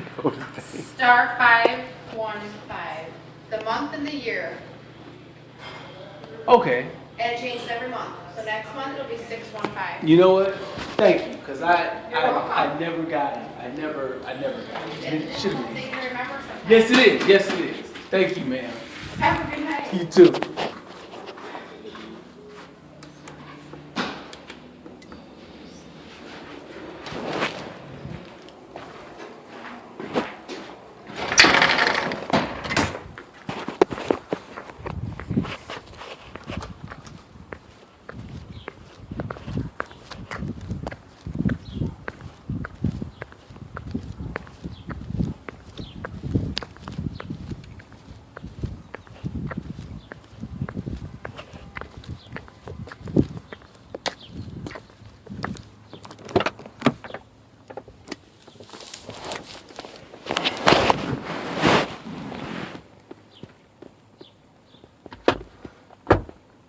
know the thing. Star 515. The month and the year. Okay. And it changes every month. So next month it'll be 615. You know what? Thank you, because You're welcome. I never got it. I never got it. It should have They been. can remember something. Yes, it is. Yes, it is. Thank you, ma'am. Have a good night. You too.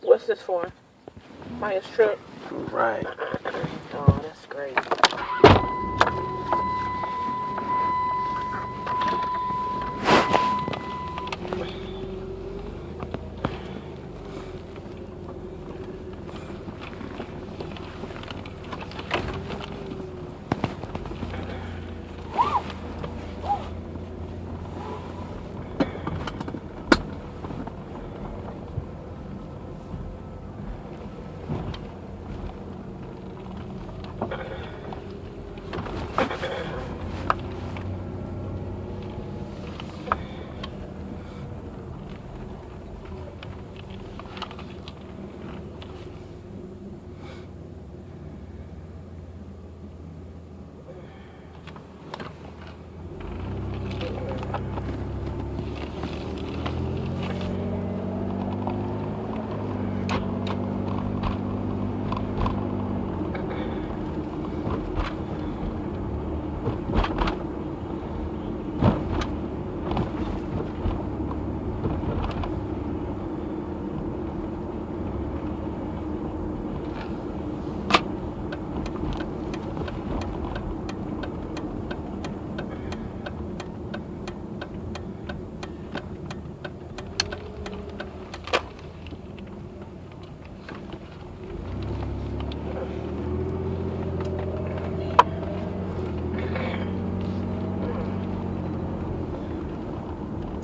What's this for? Maya's trip? Right. Oh, that's great.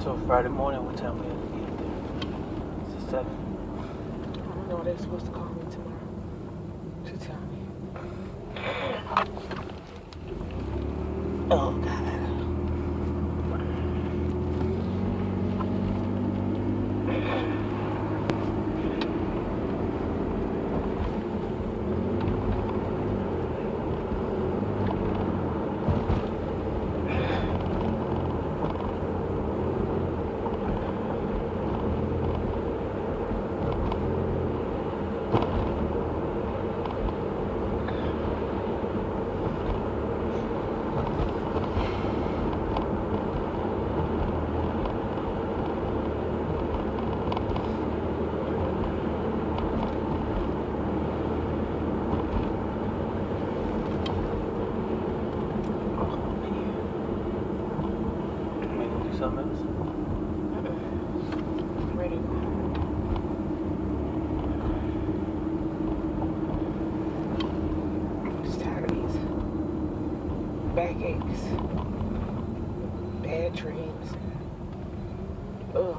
So Friday morning, what time we have to get there? Is it 7? I don't know. They're supposed to call me tomorrow to tell me. Oh, God. Something else? I'm ready to go home. I'm just tired of these backaches, bad dreams. Ugh.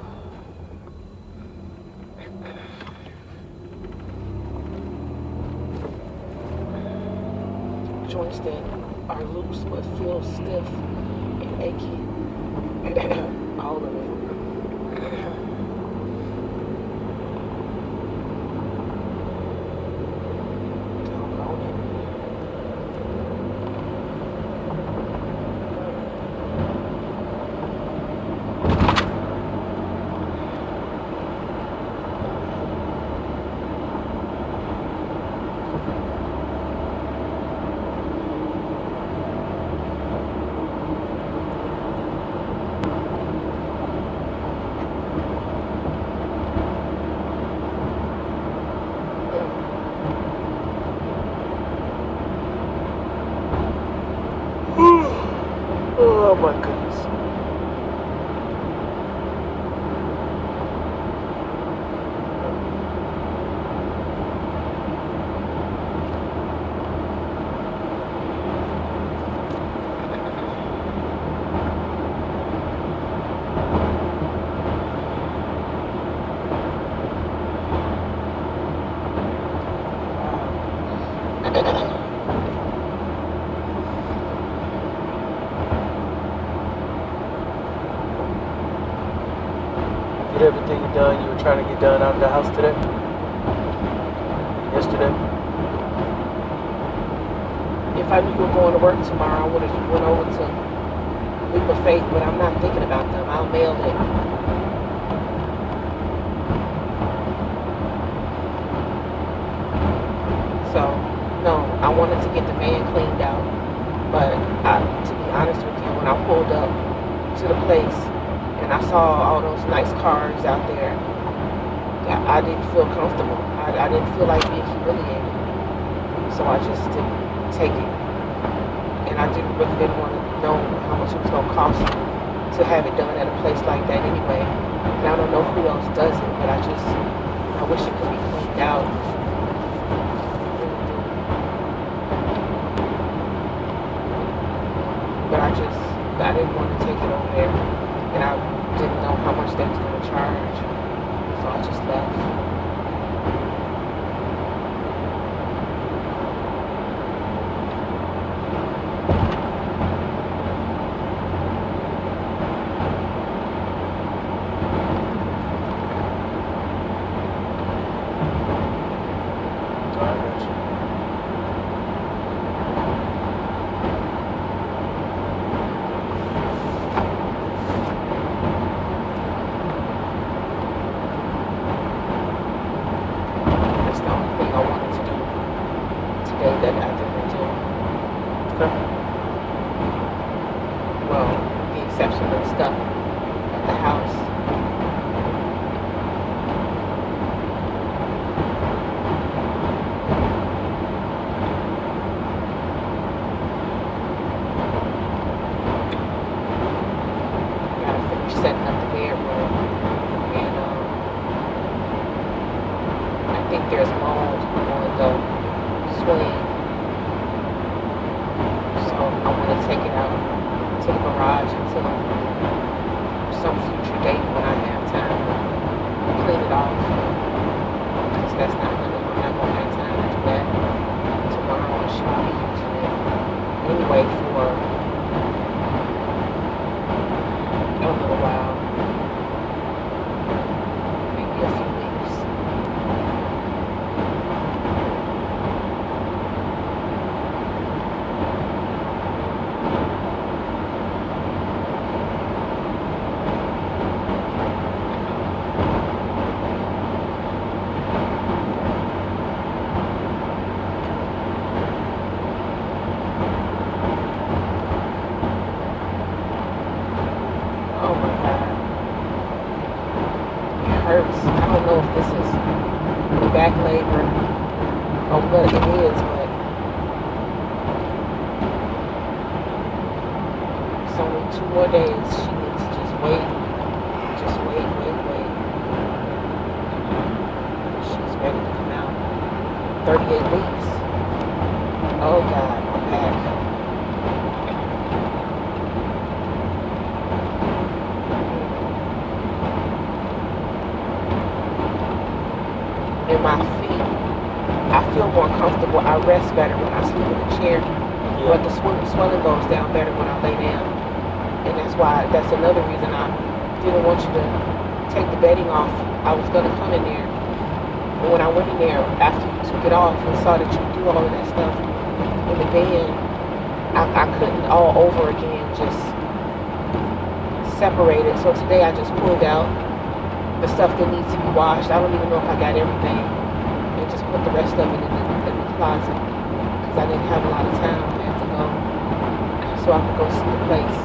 Joints that are loose but feel stiff and achy. All of it. Don't own it. Oh my goodness. Get everything done you were trying to get done out of the house today? Yesterday? If I knew you were going to work tomorrow, I would have went over to Leap of Faith, but I'm not thinking about them. I'll mail it. So, no, I wanted to get the van cleaned out, but to be honest with you, when I pulled up to the place and I saw all those nice cars out there, I didn't feel comfortable. I didn't feel like being humiliated. So I just didn't take it. And I really didn't want to know how much it was going to cost to have it done at a place like that anyway. And I don't know who else does it, but I wish it could be cleaned out. But I didn't want to take it over there. And I didn't know how much they was going to charge. So I just left. That I didn't do. Okay. Well, the exception of stuff at the house. Gotta finish setting up the bedroom, and I think there's mold on the swing. I want to take it out to the garage until some future date when I have time to clean it off. Because I'm not going to have time to do that tomorrow, and she'll be using it anyway for a little while, maybe a few weeks. Oh my God. It hurts. I don't know if this is back labor or what it is, but it's only 2 more days. She needs to just wait. Just wait. She's ready to come out. 38 weeks. Oh God, my back. In my feet, I feel more comfortable. I rest better when I sleep in a chair, but the swelling goes down better when I lay down. And that's another reason I didn't want you to take the bedding off. I was going to come in there, but when I went in there after you took it off and saw that you do all of that stuff in the bed, I couldn't all over again just separate it. So today I just pulled out the stuff that needs to be washed. I don't even know if I got everything, and just put the rest of it in the closet because I didn't have a lot of time. I had to go so I could go see the place,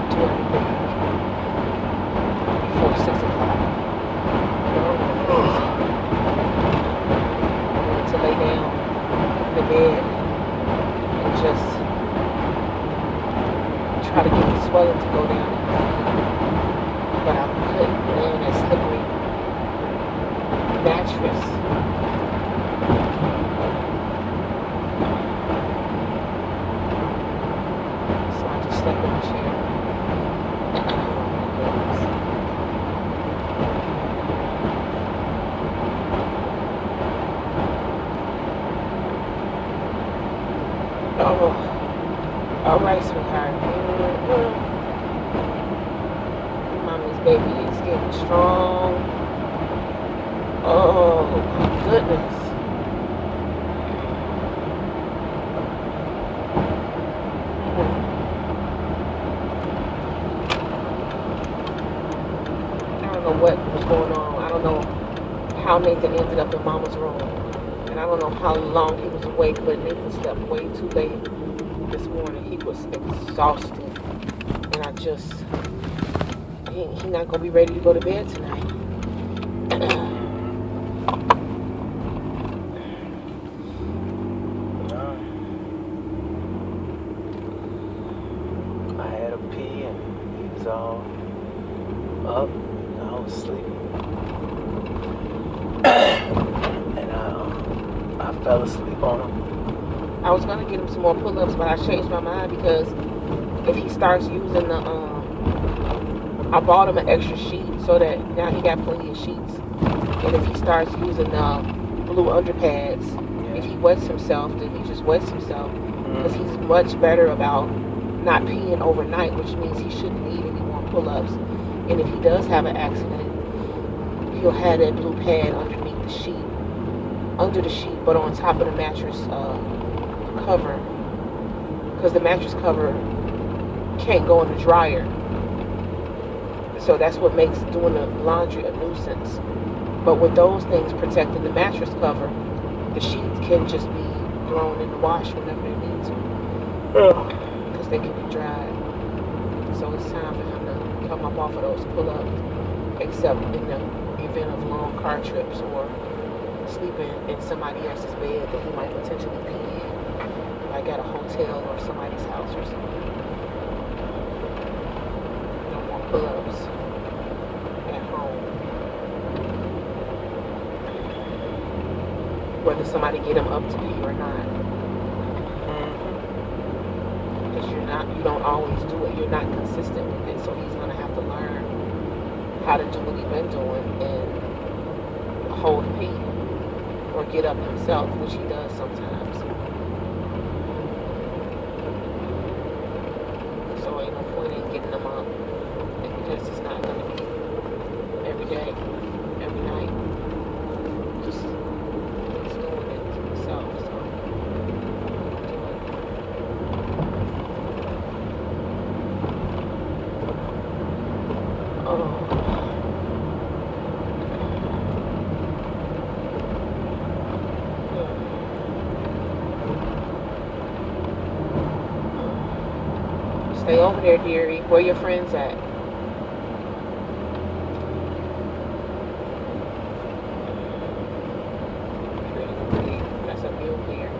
do everything before 6 o'clock. I wanted to lay down in the bed and just try to get the swelling to go down, but I couldn't land that slippery mattress. So I just slept in the chair. Oh my goodness. Oh, all right, sweetheart. Mommy's baby is getting strong. Oh my goodness. I don't know what was going on. I don't know how Nathan ended up in Mama's room. And I don't know how long he was awake, but Nathan slept way too late this morning. He was exhausted. And I just, he's not going to be ready to go to bed tonight. I had a pee and he was all up. I was sleeping. And I fell asleep on him. I was going to get him some more pull-ups, but I changed my mind because if he starts using the, I bought him an extra sheet so that now he got plenty of sheets. And if he starts using the blue underpads, if he wets himself, then he just wets himself. Because he's much better about not peeing overnight, which means he shouldn't need any more pull-ups. And if he does have an accident, he'll have that blue pad underneath the sheet, under the sheet, but on top of the mattress cover, because the mattress cover can't go in the dryer. So that's what makes doing the laundry a nuisance. But with those things protecting the mattress cover, the sheets can just be thrown in the wash whenever they need to, because they can be dried. So it's time for him to come up off of those pull-ups, except in the event of long car trips or sleeping in somebody else's bed that he might potentially pee in, like at a hotel or somebody's house or something. No more pull-ups at home. Whether somebody get him up to pee or not. Because you don't always do it. You're not consistent with it. So he's going to have to learn how to do what he's been doing and hold a pee or get up himself, which he does sometimes. So ain't no point in getting him up because it's not going to be every day, every night. Just he's doing it to himself. So stay over there, dearie. Where your friends at? That's a mule deer.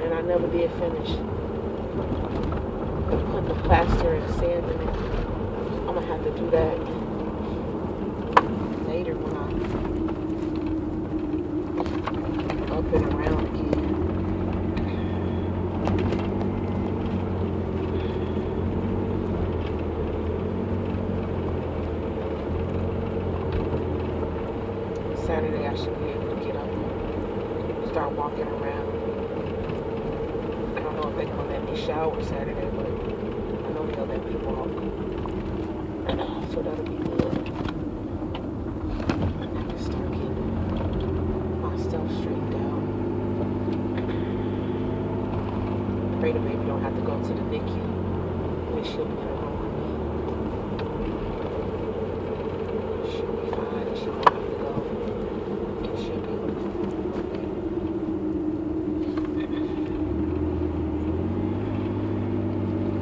And I never did finish putting the plaster and sand in it. I'm gonna have to do that later when I'm up and around again. Saturday I should be able to get up and start walking around. I don't know if they're gonna let me take a shower Saturday, but I know they'll let me walk. So that'll be good. And I can start getting myself straightened out. Pray the baby don't have to go to the NICU when she'll be in a room with me. She'll be fine and she won't have to go. And she'll be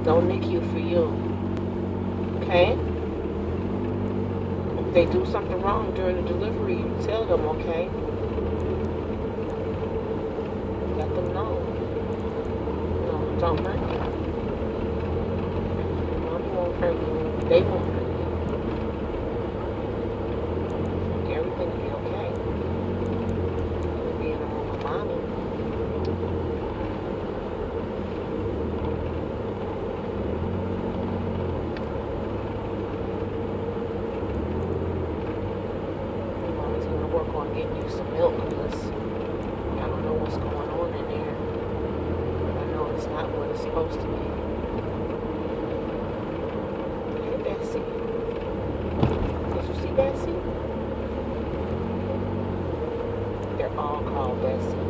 no NICU for you. Okay? If they do something wrong during the delivery, you tell them, okay? Let them know. No, don't hurt you. Mommy won't hurt you. They won't hurt you. Everything will be okay. You'll be in a room with mommy. Mommy's gonna work on getting you some milk because I don't know what's going on in there. But I know it's not what it's supposed to be. Hey, Bessie. Did you see Bessie? They're all called Bessie.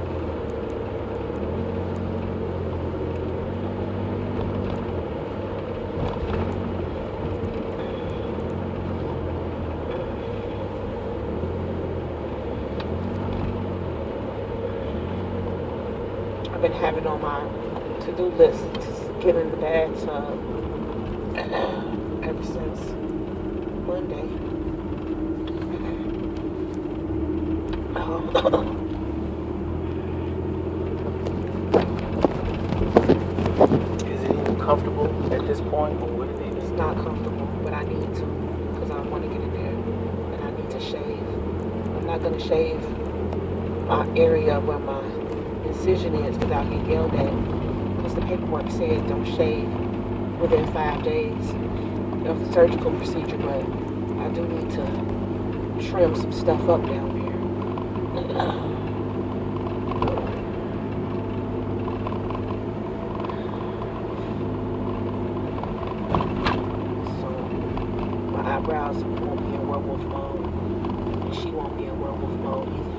I've been having on my to-do list to get in the bathtub ever since Monday. Is it even comfortable at this point, or what it is? It's not comfortable, but I need to because I want to get in there and I need to shave. I'm not going to shave my area where my incision is because I'll get yelled at because the paperwork said don't shave within 5 days of the surgical procedure, but I do need to trim some stuff up down there. So my eyebrows won't be in werewolf mode and she won't be in werewolf mode either.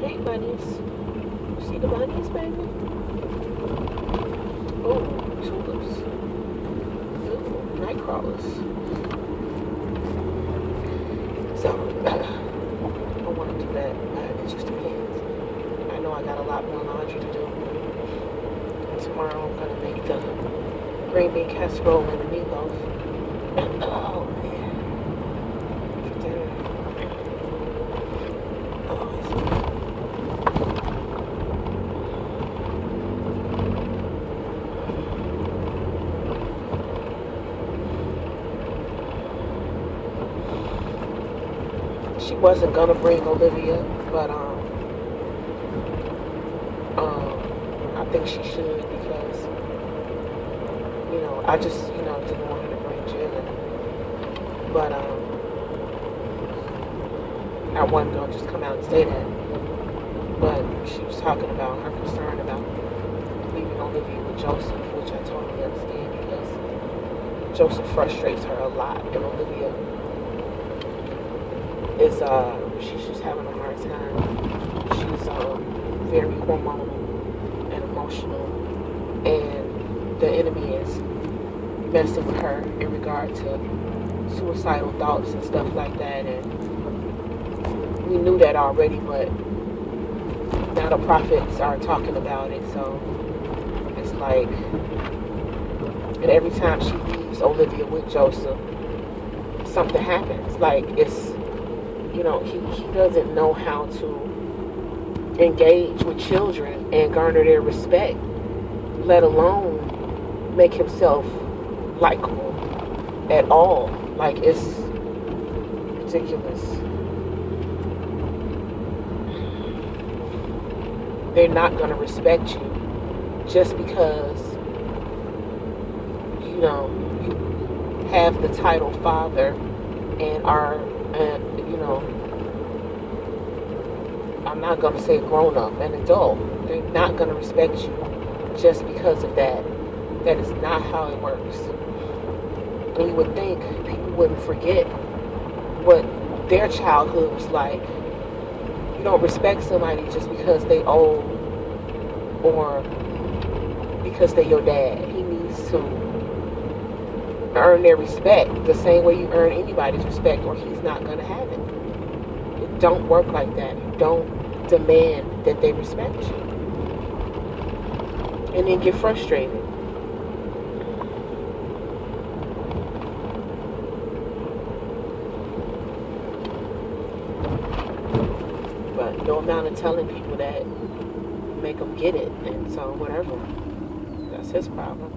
Hey, bunnies. You see the bunnies, baby? Oh, tulips. Ooh, night crawlers. So, I want to do that, but it just depends. I know I got a lot more laundry to do. And tomorrow I'm going to make the green bean casserole and the meatloaf. Oh, man. For dinner. Oh, it's good. She wasn't gonna bring Olivia, but I think she should because I just didn't want her to bring Jalen, but I wasn't gonna just come out and say that. But she was talking about her concern about leaving Olivia with Joseph, which I totally understand because Joseph frustrates her a lot, and Olivia is she's just having a hard time. She's very hormonal and emotional, and the enemy is messing with her in regard to suicidal thoughts and stuff like that. And we knew that already, but now the prophets are talking about it. So it's like, and every time she leaves Olivia with Joseph, something happens. Like it's he doesn't know how to engage with children and garner their respect, let alone make himself likable at all. Like, it's ridiculous. they're not going to respect you just because, you know, you have the title father and are, you know, I'm not going to say grown up, an adult. They're not going to respect you just because of that. That is not how it works. And you would think people wouldn't forget what their childhood was like. You don't respect somebody just because they old or because they're your dad. He needs to earn their respect the same way you earn anybody's respect, or he's not going to have it. It don't work like that. You don't demand that they respect you. And then get frustrated. But no amount of telling people that make them get it. And so whatever. That's his problem.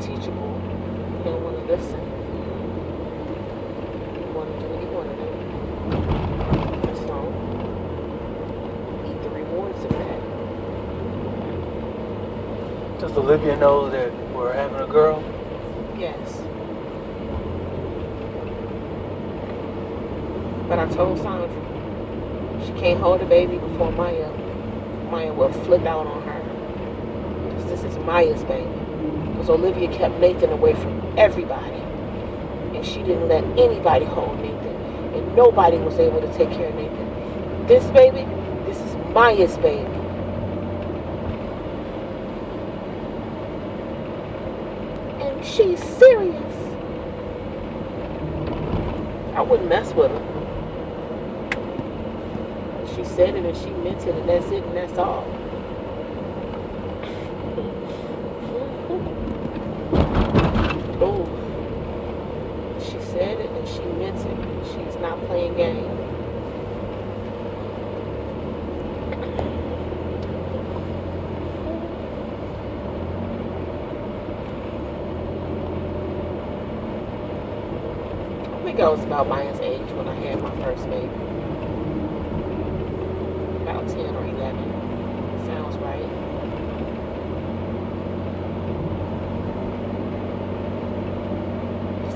Teachable. He don't want to listen. He want to do what he want to do. So, eat the rewards of that. Does Olivia know that we're having a girl? Yes. But I told Sandra she can't hold the baby before Maya will flip out on her. Because this is Maya's baby. Because Olivia kept Nathan away from everybody. And she didn't let anybody hold Nathan. And nobody was able to take care of Nathan. This baby, this is Maya's baby. And she's serious. I wouldn't mess with her. She said it and she meant it, and that's it and that's all. Oh, she said it and she meant it. She's not playing games. I think I was about Maya's age when I had my first baby. About 10 or 11. Sounds right.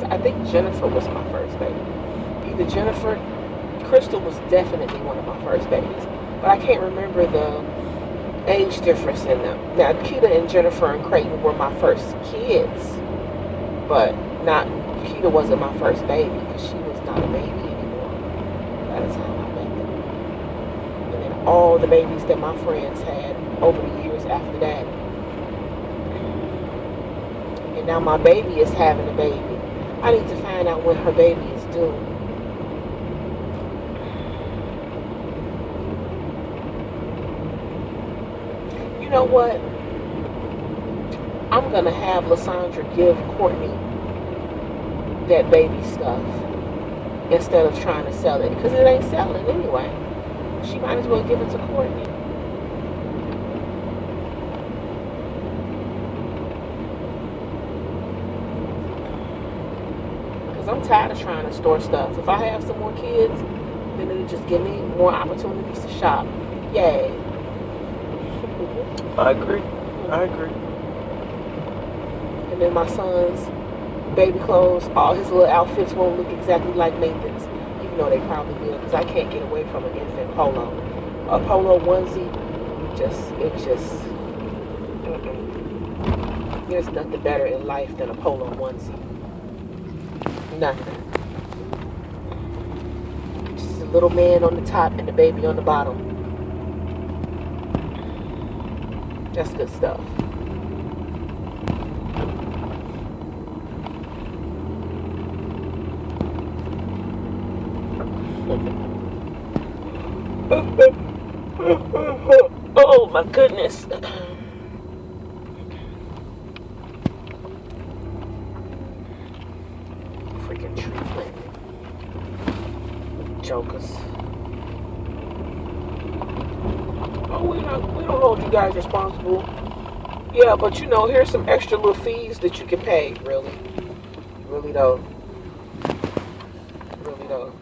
I think Jennifer was my first baby. Either Jennifer, Crystal was definitely one of my first babies. But I can't remember the age difference in them. Now, Keita and Jennifer and Creighton were my first kids. But Keita wasn't my first baby because she was not a baby anymore by the time I met them. And then all the babies that my friends had over the years after that. And now my baby is having a baby. I need to find out when her baby is due. You know what? I'm going to have LaSandra give Courtney that baby stuff instead of trying to sell it. Because it ain't selling anyway. She might as well give it to Courtney. I'm tired of trying to store stuff. If I have some more kids, then it'll just give me more opportunities to shop. Yay. I agree. And then my son's baby clothes, all his little outfits won't look exactly like Nathan's, even though they probably will, because I can't get away from an infant polo. A polo onesie, there's nothing better in life than a polo onesie. Nothing. Just a little man on the top and the baby on the bottom. That's good stuff. Oh my goodness. Freaking tree planting. Jokers. Oh, we don't hold you guys responsible. Yeah, but here's some extra little fees that you can pay. Really, really though, really though.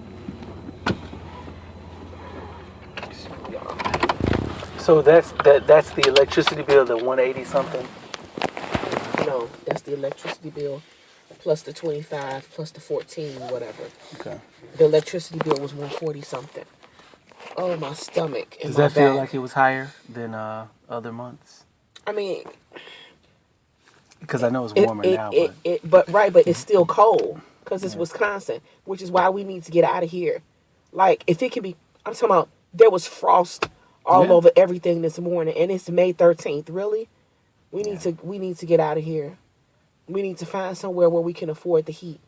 Yeah. So that's the electricity bill, the 180 something. No, that's the electricity bill plus the 25 plus the 14 whatever. Okay. The electricity bill was 140 something. Oh, my stomach and Does my that feel back. like it was higher than other months? I mean, Because I know it's warmer now, but it's still cold because it's Wisconsin, which is why we need to get out of here. Like, if it can be, I'm talking about there was frost all Yeah. over everything this morning, and it's May 13th. Really, we need to get out of here. We need to find somewhere where we can afford the heat.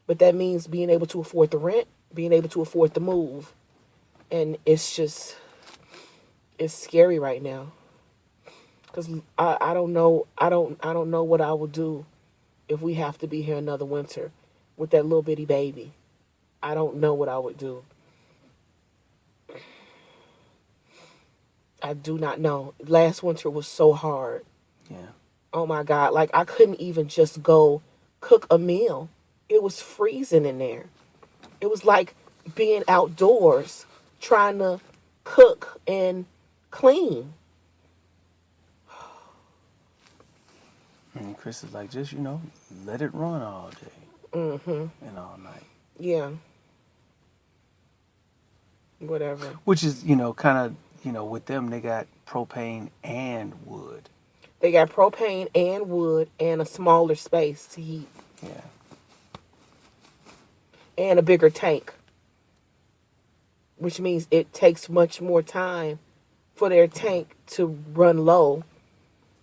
But that means being able to afford the rent, being able to afford the move, and it's scary right now. Cause I don't know what I will do if we have to be here another winter with that little bitty baby. I don't know what I would do. I do not know. Last winter was so hard. yeah. Oh my God. Like, I couldn't even just go cook a meal. It was freezing in there. It was like being outdoors trying to cook and clean. And Chris is like, just let it run all day and all night. Yeah. Whatever. Which is kind of with them they got propane and wood. They got propane and wood and a smaller space to heat. Yeah. And a bigger tank. Which means it takes much more time for their tank to run low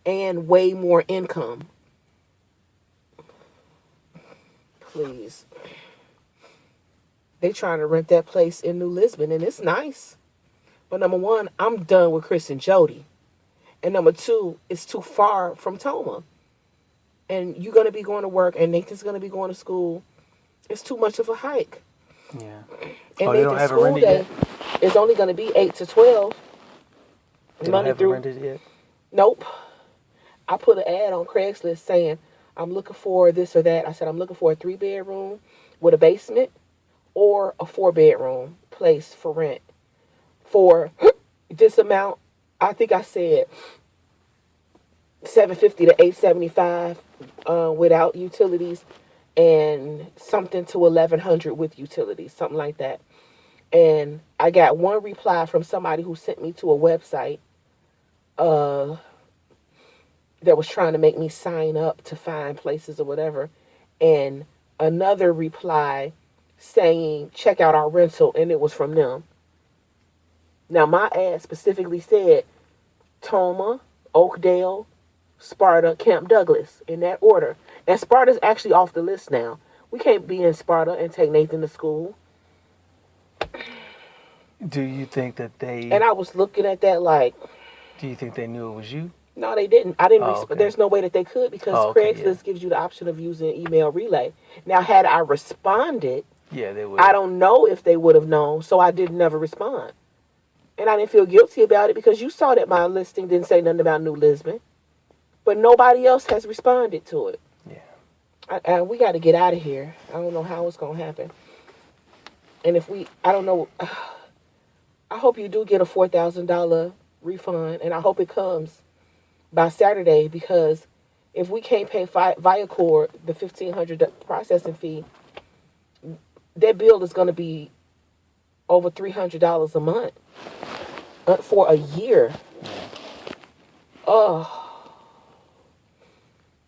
and way more income. Please. They trying to rent that place in New Lisbon, and it's nice. But number one, I'm done with Chris and Jody. And number two, it's too far from Toma. And you're going to be going to work, and Nathan's going to be going to school. It's too much of a hike. Yeah. And They don't Nathan's have it school rented day is only going to be 8 to 12. They don't have it rented yet? Nope. I put an ad on Craigslist saying, I'm looking for this or that. I said, I'm looking for a 3-bedroom with a basement or a 4-bedroom place for rent. For this amount, I think I said $750 to $875 without utilities, and something to $1,100 with utilities, something like that. And I got one reply from somebody who sent me to a website that was trying to make me sign up to find places or whatever, and another reply saying check out our rental, and it was from them. Now my ad specifically said Toma, Oakdale, Sparta, Camp Douglas, in that order. And Sparta's actually off the list now. We can't be in Sparta and take Nathan to school. Do you think that they... And I was looking at that like... Do you think they knew it was you? No, they didn't. I didn't. Okay. There's no way that they could, because Craigslist gives you the option of using email relay. Now, had I responded, Yeah, they would. I don't know if they would have known, so I did never respond. And I didn't feel guilty about it because you saw that my listing didn't say nothing about New Lisbon. But nobody else has responded to it. Yeah. And we got to get out of here. I don't know how it's going to happen. And I don't know. I hope you do get a $4,000 refund, and I hope it comes by Saturday, because if we can't pay Viacor the $1,500 processing fee, that bill is going to be over $300 a month for a year. Oh,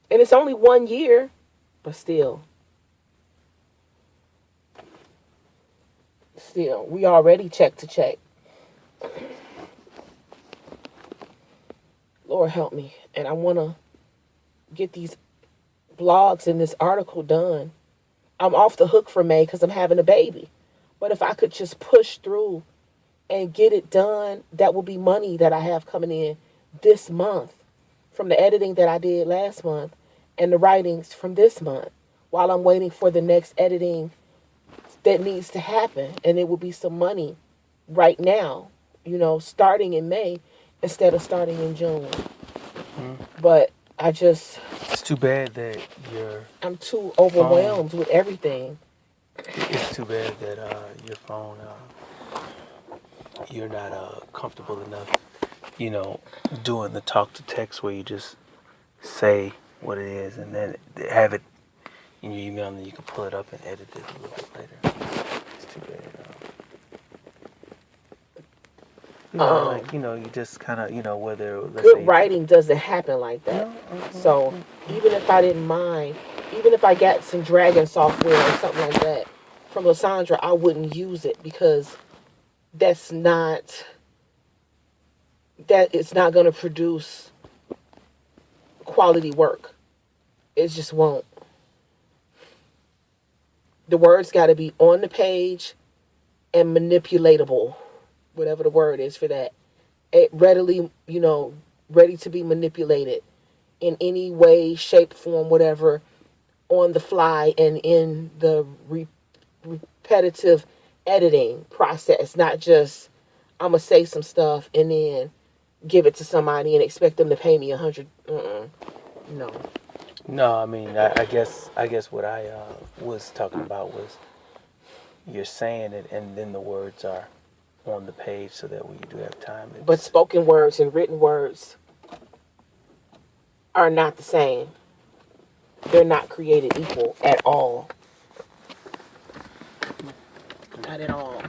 and it's only 1 year, but still, we already check to check. Lord help me. And I want to get these blogs and this article done. I'm off the hook for May because I'm having a baby. But if I could just push through and get it done, that will be money that I have coming in this month from the editing that I did last month and the writings from this month, while I'm waiting for the next editing that needs to happen. And it will be some money right now, starting in May instead of starting in June. Mm. But It's too bad that I'm too phone. overwhelmed with everything. It's too bad that your phone. You're not comfortable enough. Doing the talk to text where you just say what it is and then have it in your email, and then you can pull it up and edit it a little bit later. It's too bad. You just kind of, whether let's Good say writing doesn't happen like that. no, So even if I didn't mind, even if I got some Dragon software or something like that from LaSandra, I wouldn't use it because that's not that it's not going to produce quality work. It just won't. The words got to be on the page and manipulatable, whatever the word is for that. It readily, ready to be manipulated in any way, shape, form, whatever, on the fly and in the repetitive editing process. Not just I'm gonna say some stuff and then give it to somebody and expect them to pay me 100. No. no. I mean, I guess what I was talking about was you're saying it, and then the words are on the page, so that when you do have time, But it's spoken words and written words are not the same. They're not created equal at all. Not at all.